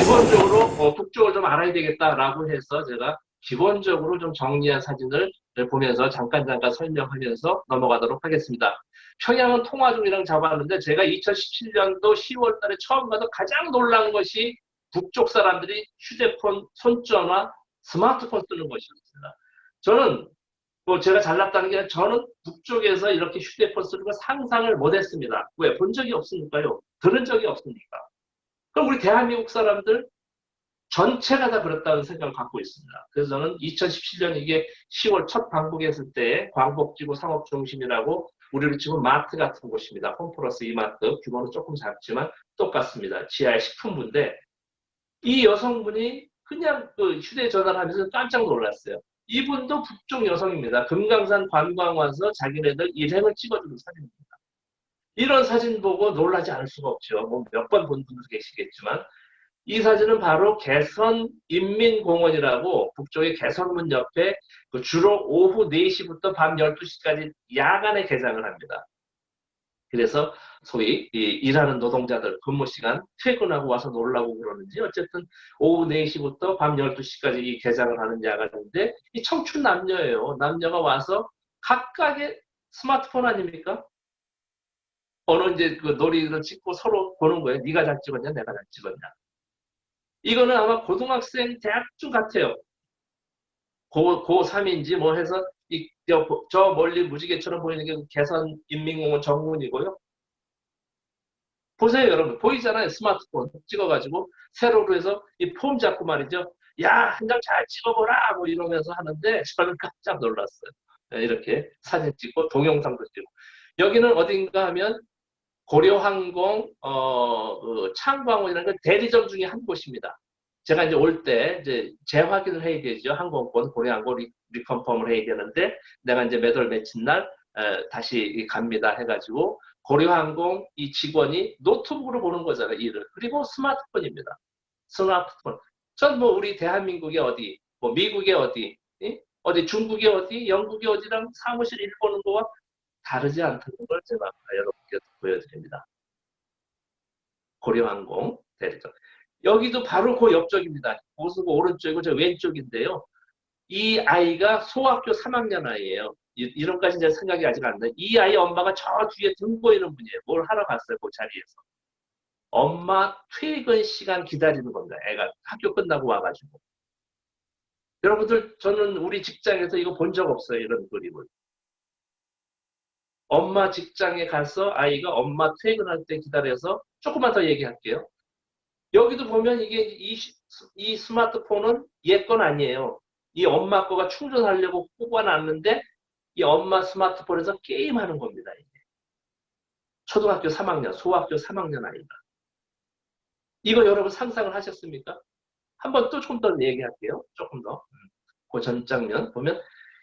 기본적으로 북쪽을 좀 알아야 되겠다라고 해서 제가 기본적으로 좀 정리한 사진을 보면서 잠깐 설명하면서 넘어가도록 하겠습니다. 평양은 통화중이랑 잡았는데 제가 2017년도 10월 달에 처음 가서 가장 놀란 것이 북쪽 사람들이 휴대폰, 손전화, 스마트폰 쓰는 것이었습니다. 저는 뭐 제가 잘났다는 게 아니라 저는 북쪽에서 이렇게 휴대폰 쓰는 거 상상을 못했습니다. 왜? 본 적이 없으니까요. 들은 적이 없으니까. 그럼 우리 대한민국 사람들 전체가 다 그렇다는 생각을 갖고 있습니다. 그래서 저는 2017년 이게 10월 첫 방북했을 때 광복지구 상업중심이라고 우리로 치면 마트 같은 곳입니다. 홈플러스 이마트 규모는 조금 작지만 똑같습니다. 지하에 식품부인데 이 여성분이 그냥 그 휴대전화를 하면서 깜짝 놀랐어요. 이분도 북쪽 여성입니다. 금강산 관광 와서 자기네들 일행을 찍어주는 사진입니다. 이런 사진 보고 놀라지 않을 수가 없죠. 뭐 몇 번 본 분도 계시겠지만 이 사진은 바로 개선 인민공원이라고 북쪽의 개선문 옆에 그 주로 오후 4시부터 밤 12시까지 야간에 개장을 합니다. 그래서 소위 일하는 노동자들 근무 시간 퇴근하고 와서 놀라고 그러는지 어쨌든 오후 4시부터 밤 12시까지 이 개장을 하는 야간인데 이 청춘 남녀예요. 남녀가 와서 각각의 스마트폰 아닙니까? 어느 이제 그 놀이를 찍고 서로 보는 거예요. 네가 잘 찍었냐, 내가 잘 찍었냐. 이거는 아마 고등학생 대학중 같아요. 고3인지 뭐 해서 저 멀리 무지개처럼 보이는 게 개선 인민공원 정문이고요. 보세요, 여러분. 보이잖아요. 스마트폰 찍어가지고 세로로 해서 이 폼 잡고 말이죠. 야, 한 장 잘 찍어보라! 뭐 이러면서 하는데 저는 깜짝 놀랐어요. 이렇게 사진 찍고 동영상도 찍고. 여기는 어딘가 하면 고려항공, 그 창광호이라는 건 대리점 중에 한 곳입니다. 제가 이제 올 때 이제 재확인을 해야 되죠. 항공권, 고려항공 리컨펌을 해야 되는데 내가 이제 몇 월 며칠 날 다시 갑니다 해가지고 고려항공 이 직원이 노트북으로 보는 거잖아요. 일을. 그리고 스마트폰입니다. 스마트폰. 전 뭐 우리 대한민국의 어디, 뭐 미국의 어디, 어디 중국의 어디, 영국의 어디랑 사무실 일 보는 거와 다르지 않다는 걸 제가 여러분께 보여드립니다. 고려항공 대리점. 여기도 바로 그 옆쪽입니다. 고수고 오른쪽이고 저 왼쪽인데요. 이 아이가 소학교 3학년 아이예요. 이런까지 이제 생각이 아직 안 나요. 이 아이 엄마가 저 뒤에 등 보이는 분이에요. 뭘 하러 갔어요, 그 자리에서. 엄마 퇴근 시간 기다리는 겁니다. 애가 학교 끝나고 와가지고. 여러분들, 저는 우리 직장에서 이거 본 적 없어요, 이런 그림을. 엄마 직장에 가서 아이가 엄마 퇴근할 때 기다려서 조금만 더 얘기할게요. 여기도 보면 이게 이 스마트폰은 얘 건 아니에요. 이 엄마 거가 충전하려고 뽑아놨는데 이 엄마 스마트폰에서 게임하는 겁니다. 이게. 초등학교 3학년, 소학교 3학년 아이가. 이거 여러분 상상을 하셨습니까? 한번 또 조금 더 얘기할게요. 조금 더. 그 전 장면 보면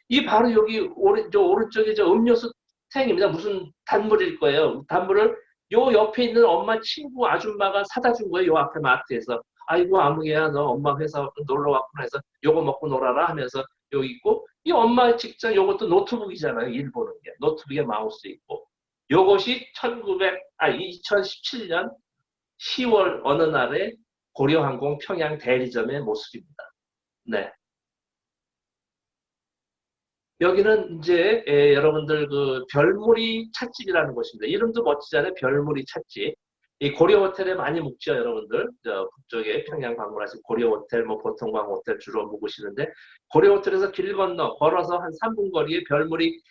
이 바로 여기 오른쪽에 저 음료수 탱입니다. 무슨 단물일 거예요. 단물을 요 옆에 있는 엄마 친구 아줌마가 사다 준 거예요. 요 앞에 마트에서. 아이고 아무개야 너 엄마 회사 놀러 왔구나 해서 요거 먹고 놀아라 하면서 요 있고 이 엄마 직장 요것도 노트북이잖아요. 일 보는 게. 노트북에 마우스 있고. 요것이 2017년 10월 어느 날에 고려항공 평양 대리점의 모습입니다. 네. 여기는 이제 여러분들 그 별무리 찻집이라는 곳입니다. 이름도 멋지잖아요. 별무리 찻집. 이 고려 호텔에 많이 묵죠, 여러분들. 저 북쪽에 평양 방문하신 고려 호텔, 뭐 보통방 호텔 주로 묵으시는데 고려 호텔에서 길 건너 걸어서 한 3분 거리에 별무리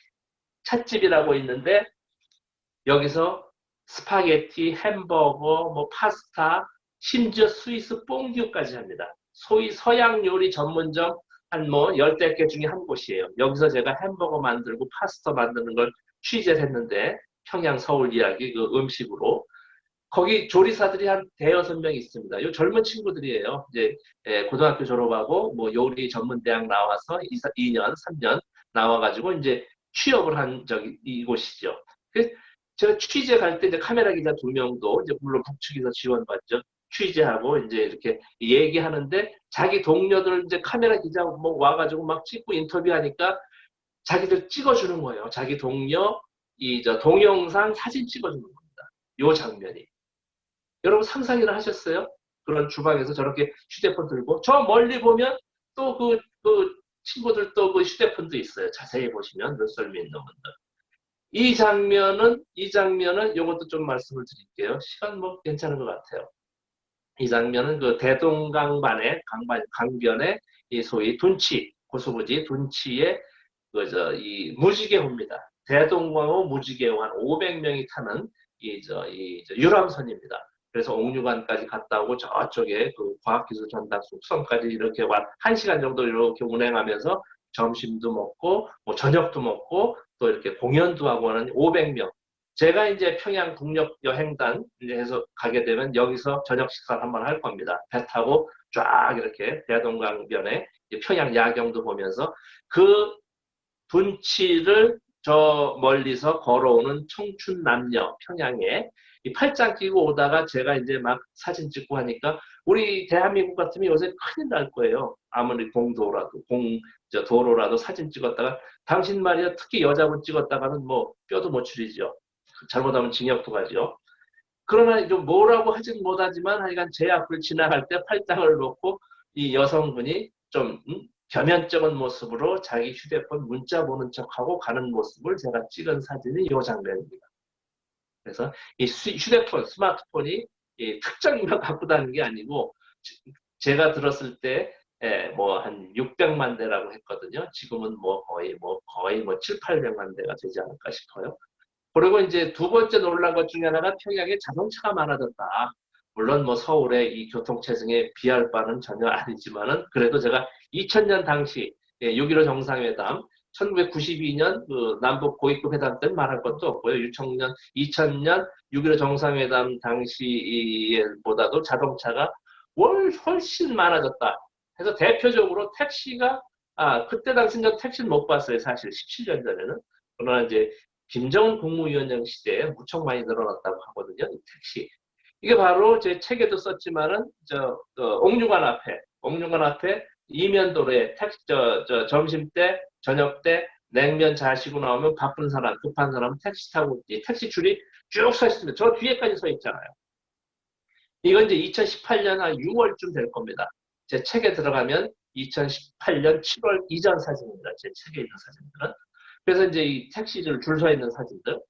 찻집이라고 있는데 여기서 스파게티, 햄버거, 뭐 파스타, 심지어 스위스 뽕듀까지 합니다. 소위 서양 요리 전문점 한 뭐 10개 중에 한 곳이에요. 여기서 제가 햄버거 만들고 파스타 만드는 걸 취재를 했는데 평양 서울 이야기 그 음식으로 거기 조리사들이 한 대여섯 명 있습니다. 요 젊은 친구들이에요. 이제 고등학교 졸업하고 뭐 요리 전문 대학 나와서 2년, 3년 나와가지고 이제 취업을 한 저기 이곳이죠. 제가 취재 갈 때 이제 카메라 기자 2명도 이제 물론 북측에서 지원받죠. 취재하고 이제 이렇게 얘기하는데 자기 동료들 이제 카메라 기자 뭐 와가지고 막 찍고 인터뷰하니까 자기들 찍어주는 거예요. 자기 동료 저 동영상 사진 찍어주는 겁니다. 요 장면이. 여러분 상상이나 하셨어요? 그런 주방에서 저렇게 휴대폰 들고 저 멀리 보면 또 그 친구들 또 그 휴대폰도 있어요. 자세히 보시면 눈썰미 있는 분들. 이 장면은 요것도 좀 말씀을 드릴게요. 시간 뭐 괜찮은 것 같아요. 이 장면은 그 대동강반의 강변의 이 소위 둔치 고수부지 둔치의 그저 이 무지개호입니다. 대동강호 무지개호 한 500명이 타는 이 유람선입니다. 그래서 옥류관까지 갔다 오고 저쪽에 그 과학기술 전당 숙성까지 이렇게 1시간 정도 이렇게 운행하면서 점심도 먹고 뭐 저녁도 먹고 또 이렇게 공연도 하고 하는 500명. 제가 이제 평양 국력 여행단 해서 가게 되면 여기서 저녁 식사를 한번 할 겁니다. 배 타고 쫙 이렇게 대동강변에 평양 야경도 보면서 그 분치를 저 멀리서 걸어오는 청춘 남녀 평양에 이 팔짱 끼고 오다가 제가 이제 막 사진 찍고 하니까 우리 대한민국 같으면 요새 큰일 날 거예요. 아무리 도로라도 사진 찍었다가 당신 말이야 특히 여자분 찍었다가는 뭐 뼈도 못 추리죠. 잘못하면 징역도 가죠. 그러나 좀 뭐라고 하진 못하지만 하여간 제 앞을 지나갈 때 팔짱을 놓고 이 여성분이 좀 겸연쩍은 모습으로 자기 휴대폰 문자 보는 척하고 가는 모습을 제가 찍은 사진이 이 장면입니다. 그래서 이 휴대폰, 스마트폰이 이 특정인만 갖고 다니는 게 아니고 제가 들었을 때 뭐 한 600만 대라고 했거든요. 지금은 뭐 거의 7, 800만 대가 되지 않을까 싶어요. 그리고 이제 두 번째 놀란 것 중에 하나가 평양에 자동차가 많아졌다. 물론 뭐 서울의 이 교통체증에 비할 바는 전혀 아니지만은 그래도 제가 2000년 당시 6.15 정상회담 1992년 그 남북 고위급 회담 때는 말할 것도 없고요. 2000년 6.15 정상회담 당시보다도 자동차가 훨씬 많아졌다. 그래서 대표적으로 택시가 그때 당시는 택시를 못 봤어요. 사실 17년 전에는. 그러나 이제 김정은 국무위원장 시대에 무척 많이 늘어났다고 하거든요. 이 택시. 이게 바로 제 책에도 썼지만은 옥류관 앞에 이면도로에 점심 때, 저녁 때 냉면 자시고 나오면 바쁜 사람, 급한 사람 택시 타고 이 택시 줄이 쭉 서 있습니다. 저 뒤에까지 서 있잖아요. 이건 이제 2018년 한 6월쯤 될 겁니다. 제 책에 들어가면 2018년 7월 이전 사진입니다. 제 책에 있는 사진들은. 그래서 이제 이 택시를 줄 서 있는 사진들.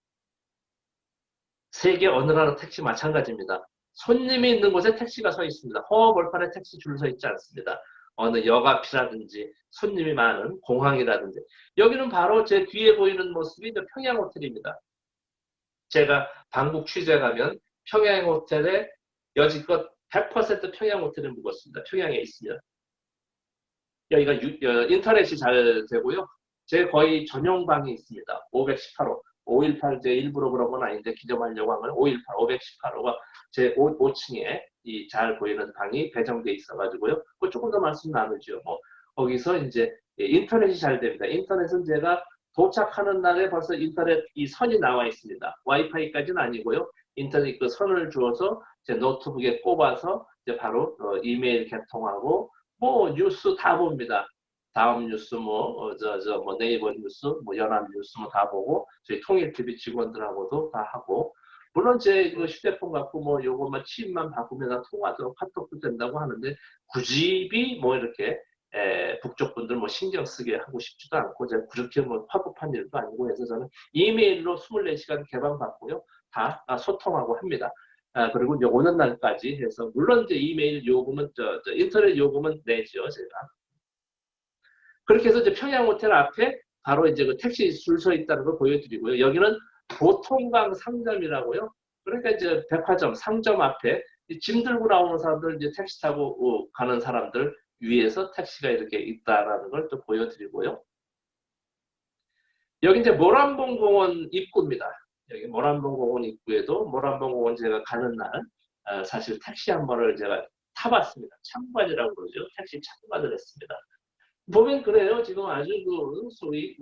세계 어느 나라 택시 마찬가지입니다. 손님이 있는 곳에 택시가 서 있습니다. 허허벌판에 택시 줄 서 있지 않습니다. 어느 역 앞이라든지 손님이 많은 공항이라든지. 여기는 바로 제 뒤에 보이는 모습이 평양 호텔입니다. 제가 방북 취재 가면 평양 호텔에 여지껏 100% 평양 호텔에 묵었습니다. 평양에 있으면. 여기가 인터넷이 잘 되고요. 제 거의 전용방이 있습니다. 518호. 518, 제 일부러 그런 건 아닌데 기점하려고 한 건 518, 518호가 제 5층에 이 잘 보이는 방이 배정돼 있어가지고요. 그 조금 더 말씀 나누죠. 뭐 거기서 이제 인터넷이 잘 됩니다. 인터넷은 제가 도착하는 날에 벌써 인터넷 이 선이 나와 있습니다. 와이파이까지는 아니고요. 인터넷 그 선을 주어서 제 노트북에 꼽아서 이제 바로 이메일 개통하고 뭐 뉴스 다 봅니다. 다음 뉴스 뭐 네이버 뉴스 뭐 연합 뉴스 뭐 다 보고 저희 통일TV 직원들하고도 다 하고 물론 제 그 휴대폰 갖고 뭐 요것만 칩만 바꾸면 통화도 카톡도 된다고 하는데 굳이 뭐 이렇게 북쪽 분들 뭐 신경 쓰게 하고 싶지도 않고 제가 그렇게 뭐 화급한 일도 아니고 해서 저는 이메일로 24시간 개방 받고요 다 소통하고 합니다. 그리고 이제 오는 날까지 해서 물론 이제 이메일 요금은 인터넷 요금은 내죠 제가. 그렇게 해서 이제 평양 호텔 앞에 바로 이제 그 택시 줄 서 있다는 걸 보여드리고요. 여기는 보통강 상점이라고요. 그러니까 이제 백화점, 상점 앞에 짐 들고 나오는 사람들, 이제 택시 타고 가는 사람들 위에서 택시가 이렇게 있다라는 걸 또 보여드리고요. 여기 이제 모란봉 공원 입구입니다. 여기 모란봉 공원 입구에도 모란봉 공원 제가 가는 날 사실 택시 한 번을 제가 타봤습니다. 참관이라고 그러죠. 택시 참관을 했습니다. 보면 그래요. 지금 아주 소위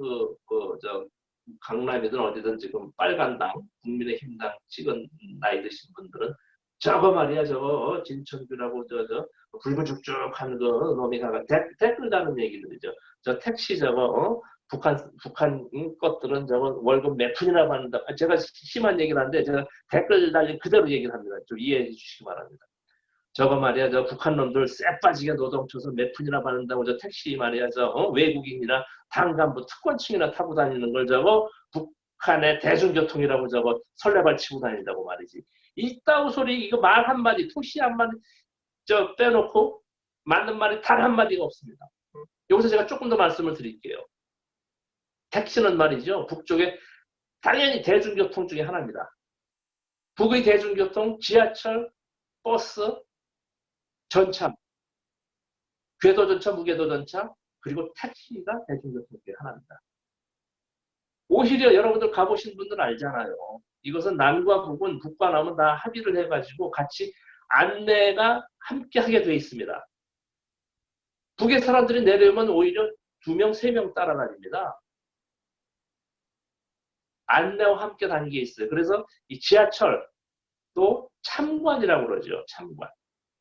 강남이든 어디든 지금 빨간당, 국민의힘당 찍은 나이 드신 분들은 저거 말이야, 저거 진천규라고 붉은 죽죽한 그 놈이 가가 댓글 다는 얘기들이죠. 저 택시 저거 북한 것들은 저거 월급 몇 푼이나 받는다. 제가 심한 얘기를 하는데 제가 댓글 달린 그대로 얘기를 합니다. 좀 이해해 주시기 바랍니다. 저거 말이야, 저 북한 놈들 쎄빠지게 노동쳐서 몇 푼이나 받는다고 저 택시 말이야, 저 외국인이나 당간부 특권층이나 타고 다니는 걸 저거 북한의 대중교통이라고 저거 설레발 치고 다닌다고 말이지. 이따구 소리 이거 말 한마디, 토시 한마디 저 빼놓고 맞는 말이 단 한마디가 없습니다. 여기서 제가 조금 더 말씀을 드릴게요. 택시는 말이죠. 북쪽에 당연히 대중교통 중에 하나입니다. 북의 대중교통, 지하철, 버스, 전차, 궤도전차, 무궤도전차, 그리고 택시가 대중교통 중에 하나입니다. 오히려 여러분들 가보신 분들은 알잖아요. 이것은 남과 북은, 북과 남은 다 합의를 해가지고 같이 안내가 함께 하게 되어 있습니다. 북의 사람들이 내려오면 오히려 2명, 3명 따라다닙니다. 안내와 함께 다니게 있어요. 그래서 이 지하철 또 참관이라고 그러죠. 참관.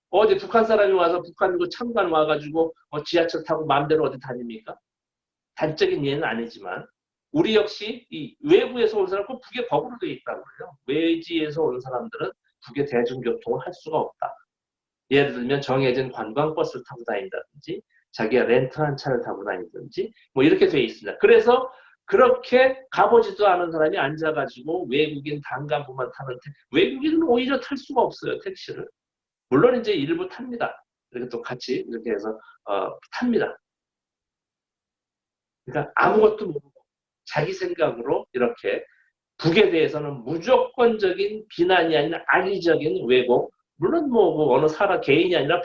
어디 북한 사람이 와서 북한 그 참관 와가지고 지하철 타고 마음대로 어디 다닙니까? 단적인 예는 아니지만 우리 역시 이 외부에서 온 사람, 꼭 북에 거꾸로 되어 있다고 그래요. 외지에서 온 사람들은 북의 대중교통을 할 수가 없다. 예를 들면 정해진 관광버스를 타고 다닌다든지 자기가 렌트한 차를 타고 다니든지 뭐 이렇게 되어 있습니다. 그래서 그렇게 가보지도 않은 사람이 앉아가지고 외국인 단간부만 타는 외국인은 오히려 탈 수가 없어요. 택시를. 물론 이제 일부 탑니다. 이렇게 또 같이 이렇게 해서 탑니다. 그러니까 아무것도 모르고 자기 생각으로 이렇게 북에 대해서는 무조건적인 비난이 아니라 악의적인 왜곡. 물론 뭐 어느 사람 개인이 아니라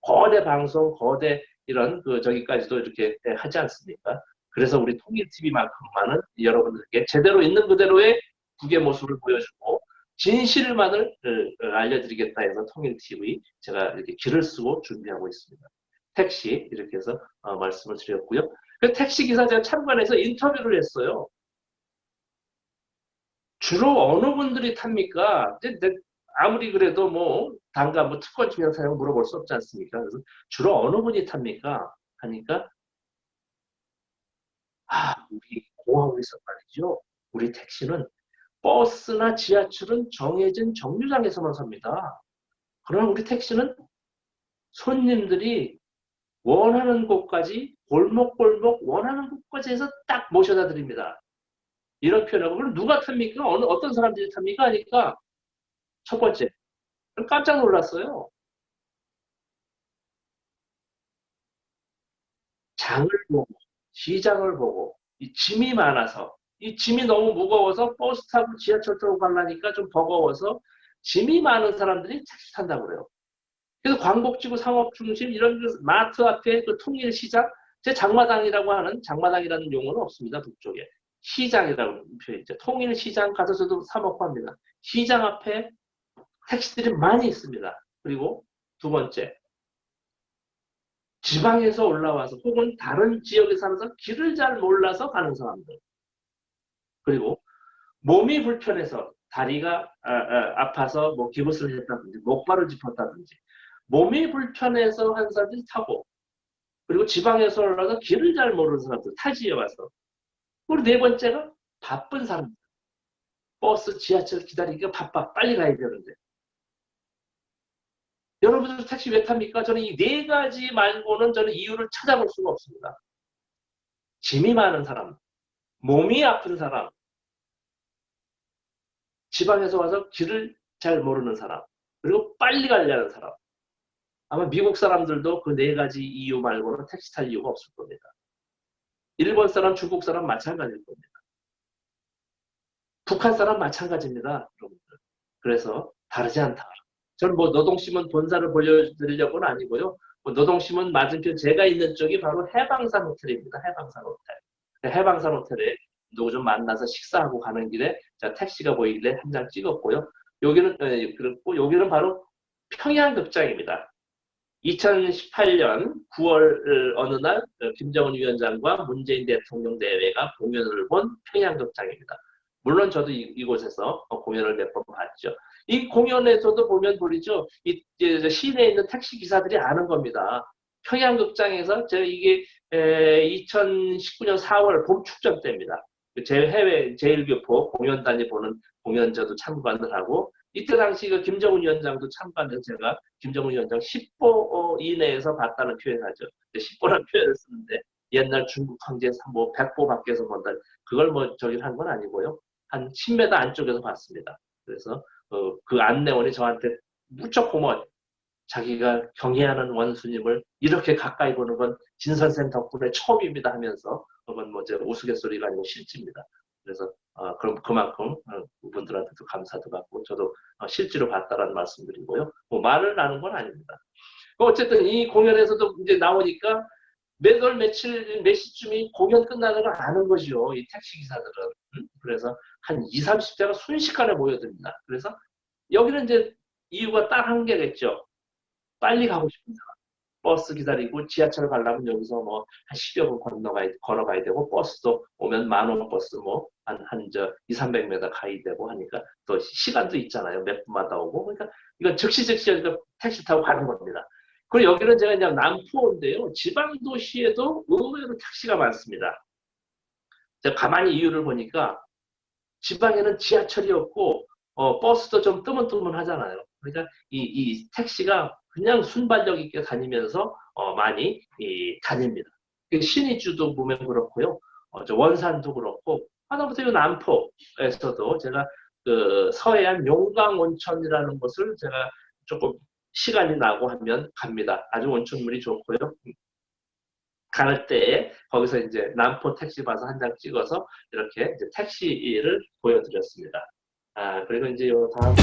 거대 방송, 거대 이런 저기까지도 이렇게 하지 않습니까? 그래서 우리 통일TV만큼만은 여러분들께 제대로 있는 그대로의 북의 모습을 보여주고 진실만을 알려드리겠다 해서 통일TV 제가 이렇게 길을 쓰고 준비하고 있습니다. 택시 이렇게 해서 말씀을 드렸고요. 그 택시기사 제가 참관해서 인터뷰를 했어요. 주로 어느 분들이 탑니까? 아무리 그래도 뭐 당가 뭐 특권 증명 사용 물어볼 수 없지 않습니까? 그래서 주로 어느 분이 탑니까? 하니까 우리 공항에서 말이죠. 우리 택시는 버스나 지하철은 정해진 정류장에서만 섭니다. 그러나 우리 택시는 손님들이 원하는 곳까지 골목골목 원하는 곳까지 해서 딱 모셔다 드립니다. 이런 표현하고 그럼 누가 탑니까? 어떤 사람들이 탑니까? 하니까 첫 번째 깜짝 놀랐어요. 장을 보고 시장을 보고 이 짐이 많아서 이 짐이 너무 무거워서 버스 타고 지하철 타고 가려니까 좀 버거워서 짐이 많은 사람들이 택시 탄다고 그래요. 그래서 광복지구 상업중심 이런 마트 앞에 그 통일시장 제 장마당이라는 용어는 없습니다. 북쪽에. 시장이라고 표현이죠. 통일시장 가서도 사 먹고 합니다. 시장 앞에 택시들이 많이 있습니다. 그리고 두 번째, 지방에서 올라와서 혹은 다른 지역에 살아서 길을 잘 몰라서 가는 사람들. 그리고 몸이 불편해서 다리가 아파서 뭐 기부스를 했다든지 목발을 짚었다든지 몸이 불편해서 한 사람들이 타고 그리고 지방에서 올라와서 길을 잘 모르는 사람들 타지에 와서 그리고 네 번째가 바쁜 사람들. 버스, 지하철 기다리기가 바빠. 빨리 가야 되는데. 여러분들 택시 왜 탑니까? 저는 이 네 가지 말고는 저는 이유를 찾아볼 수가 없습니다. 짐이 많은 사람, 몸이 아픈 사람, 지방에서 와서 길을 잘 모르는 사람, 그리고 빨리 가려는 사람. 아마 미국 사람들도 그 네 가지 이유 말고는 택시 탈 이유가 없을 겁니다. 일본 사람, 중국 사람 마찬가지일 겁니다. 북한 사람 마찬가지입니다. 여러분들. 그래서 다르지 않다. 저는 뭐 노동신문 본사를 보여드리려고는 아니고요. 뭐 노동신문 맞은편 제가 있는 쪽이 바로 해방산 호텔입니다. 해방산 호텔. 해방산 호텔에 누구 좀 만나서 식사하고 가는 길에 택시가 보이길래 한 장 찍었고요. 여기는 바로 평양극장입니다. 2018년 9월 어느 날 김정은 위원장과 문재인 대통령 대회가 공연을 본 평양극장입니다. 물론 저도 이곳에서 공연을 몇 번 봤죠. 이 공연에서도 보면 보이죠. 시내에 있는 택시 기사들이 아는 겁니다. 평양극장에서 이게 2019년 4월 봄 축전 때입니다. 제일 교포 공연단이 보는 공연 저도 참관을 하고 이때 당시 그 김정은 위원장도 참관해서 제가 김정은 위원장 10보 이내에서 봤다는 표현하죠. 10보라는 표현을 쓰는데 옛날 중국 황제 뭐 100보 밖에서 본다. 그걸 뭐 저기 한 건 아니고요. 한 10m 안쪽에서 봤습니다. 그래서 그 안내원이 저한테 무척 고마워. 자기가 경애하는 원수님을 이렇게 가까이 보는 건 진 선생 덕분에 처음입니다 하면서 그건 뭐 제 우스갯소리가 아니고 실제입니다. 그래서 그럼 그만큼 그분들한테도 감사도 받고 저도 실제로 봤다라는 말씀드리고요. 뭐 말을 나눈 건 아닙니다. 어쨌든 이 공연에서도 이제 나오니까 몇 월 며칠 몇 시쯤이 공연 끝나는 걸 아는 거죠. 이 택시 기사들은. 그래서 한 2, 30대가 순식간에 모여듭니다. 그래서 여기는 이제 이유가 딱 한 개겠죠. 빨리 가고 싶은 사람. 버스 기다리고 지하철 가려면 여기서 뭐 한 10여 분 걸어가야 되고 버스도 오면 만원 버스 뭐 한 2, 300m 가야 되고 하니까 또 시간도 있잖아요. 몇 분마다 오고. 그러니까 이건 즉시 택시 타고 가는 겁니다. 그리고 여기는 제가 그냥 남포인데요. 지방 도시에도 의외로 택시가 많습니다. 제가 가만히 이유를 보니까 지방에는 지하철이 없고 버스도 좀 뜨문뜨문하잖아요. 그러니까 이 택시가 그냥 순발력 있게 다니면서 많이 다닙니다. 신의주도 보면 그렇고요. 저 원산도 그렇고 하다못해 이 남포에서도 제가 그 서해안 용강온천이라는 곳을 제가 조금 시간이 나고 하면 갑니다. 아주 온천물이 좋고요. 갈 때에 거기서 이제 남포 택시 봐서 한 장 찍어서 이렇게 이제 택시를 보여드렸습니다. 그리고 이제 요 다음